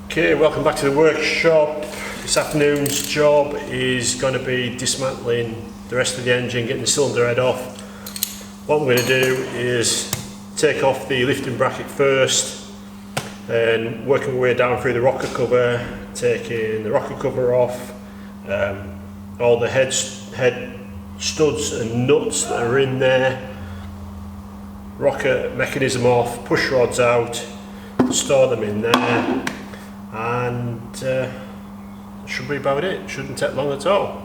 Okay, welcome back to the workshop. This afternoon's job is going to be dismantling the rest of the engine, getting the cylinder head off. What I'm going to do is take off the lifting bracket first and working my way down through the rocker cover, taking the rocker cover off, all the head studs and nuts that are in there, rocker mechanism off, push rods out, store them in there, and that should be about it. Shouldn't take long at all.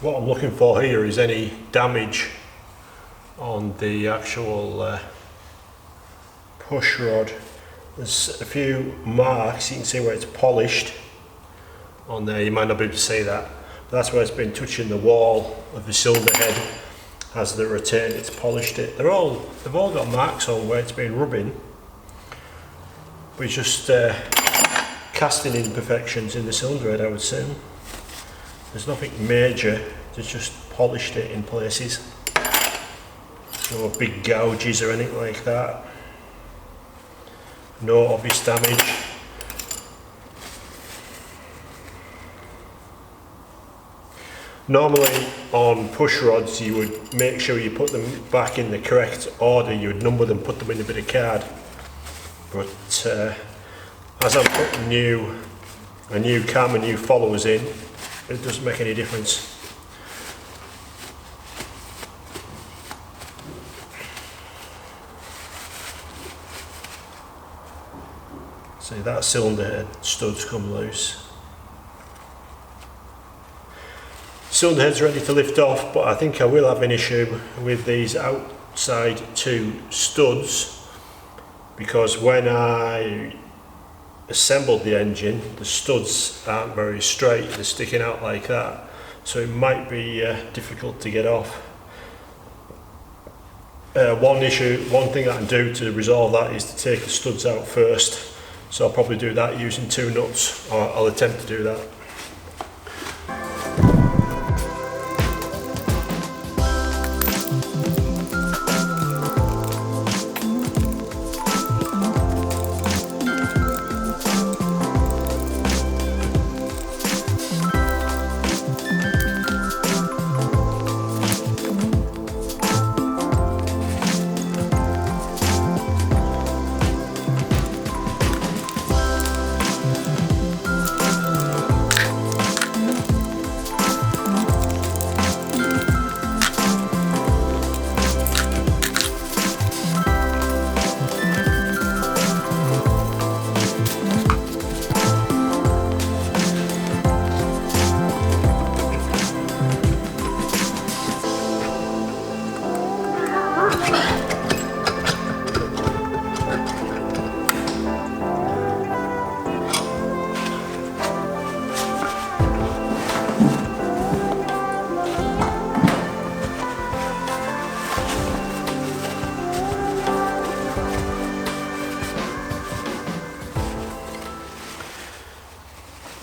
What I'm looking for here is any damage on the actual push rod. There's a few marks, you can see where it's polished on there. You might not be able to see that, but that's where it's been touching the wall of the cylinder head as they return. It's polished it. They've all got marks on where it's been rubbing, but it's just casting imperfections in the cylinder head, I would say. There's nothing major, it's just polished it in places. No big gouges or anything like that. No obvious damage. Normally on push rods you would make sure you put them back in the correct order. You would number them, put them in a bit of card. But as I'm putting a new cam and new followers in, it doesn't make any difference. See, that cylinder head studs come loose. Cylinder head's ready to lift off, but I think I will have an issue with these outside two studs, because when I assembled the engine, the studs aren't very straight, they're sticking out like that, so it might be difficult to get off. One thing I can do to resolve that is to take the studs out first, so I'll probably do that using two nuts, or I'll attempt to do that.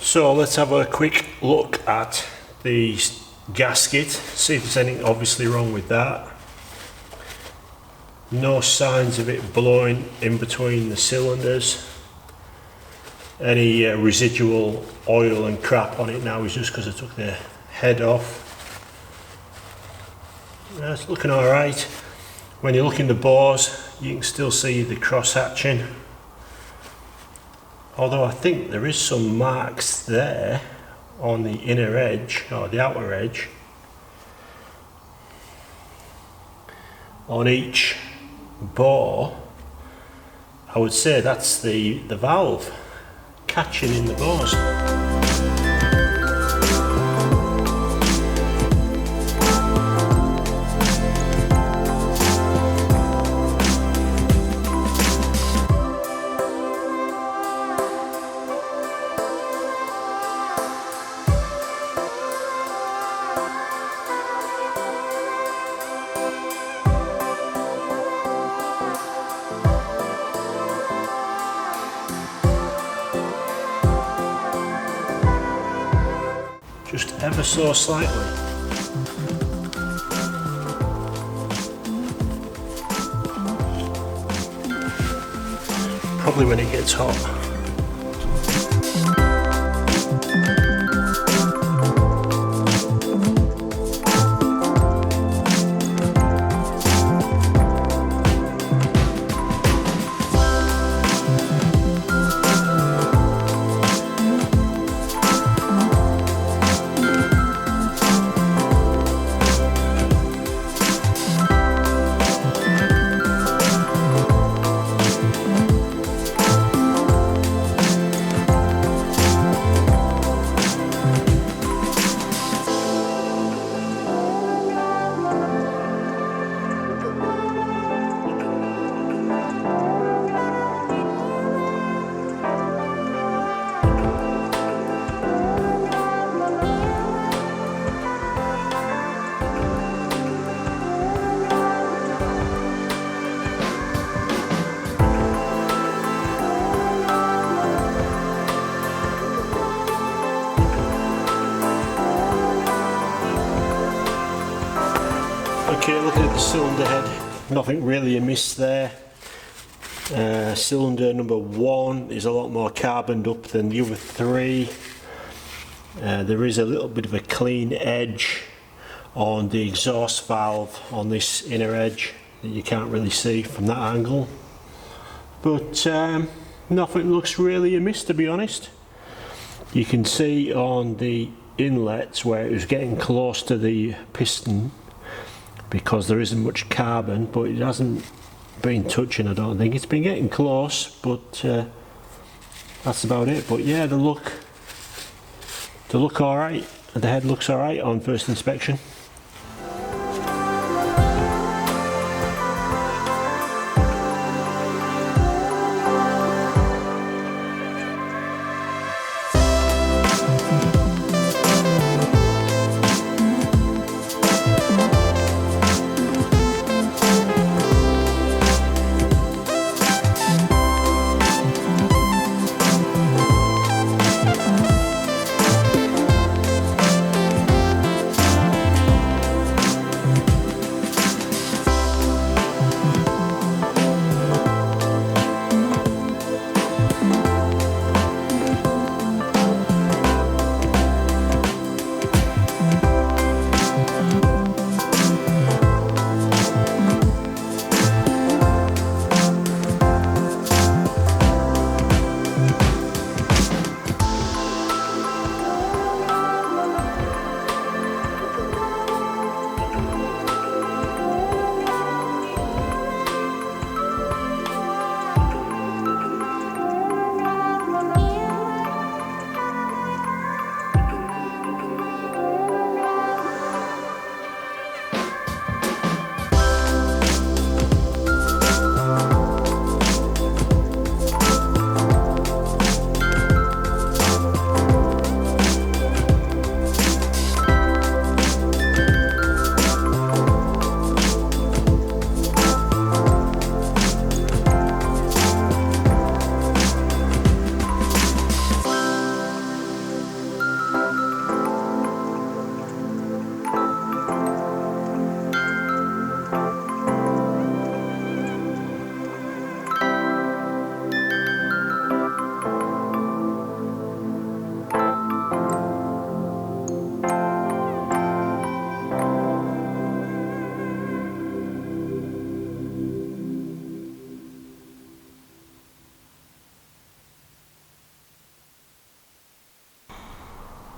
So let's have a quick look at the gasket, see if there's anything obviously wrong with that. No signs of it blowing in between the cylinders. Any residual oil and crap on it now is just because I took the head off. It's looking alright. When you look in the bores, you can still see the cross hatching. Although I think there is some marks there on the inner edge, or the outer edge, on each bore. I would say that's the valve catching in the bores. Just ever so slightly. Probably when it gets hot. Okay, looking at the cylinder head, nothing really amiss there. Cylinder number 1 is a lot more carboned up than the other 3. There is a little bit of a clean edge on the exhaust valve on this inner edge that you can't really see from that angle. But nothing looks really amiss, to be honest. You can see on the inlets where it was getting close to the piston, because there isn't much carbon, but it hasn't been touching, I don't think. It's been getting close, but that's about it. But yeah, they look alright. The head looks alright on first inspection.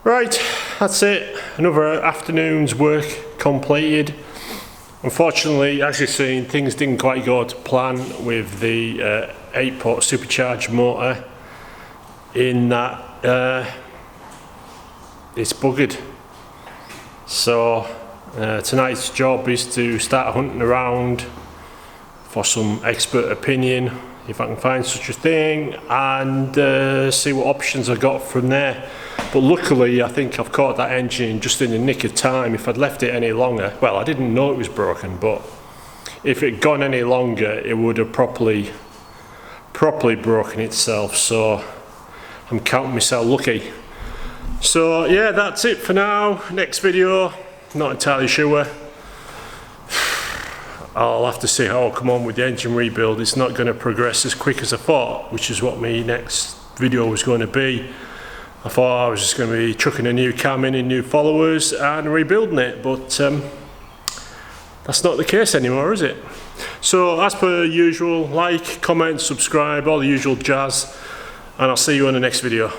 Right, that's it. Another afternoon's work completed. Unfortunately, as you've seen, things didn't quite go to plan with the 8-port supercharged motor, in that it's buggered. So tonight's job is to start hunting around for some expert opinion, if I can find such a thing, and see what options I got from there. But luckily I think I've caught that engine just in the nick of time. If I'd left it any longer, well, I didn't know it was broken, but if it had gone any longer it would have properly broken itself, so I'm counting myself lucky. So yeah, that's it for now. Next video, not entirely sure. I'll have to see how I come on with the engine rebuild. It's not going to progress as quick as I thought, which is what my next video was going to be. I thought I was just going to be chucking a new cam in and new followers and rebuilding it, but that's not the case anymore, is it? So as per usual, like, comment, subscribe, all the usual jazz, and I'll see you in the next video.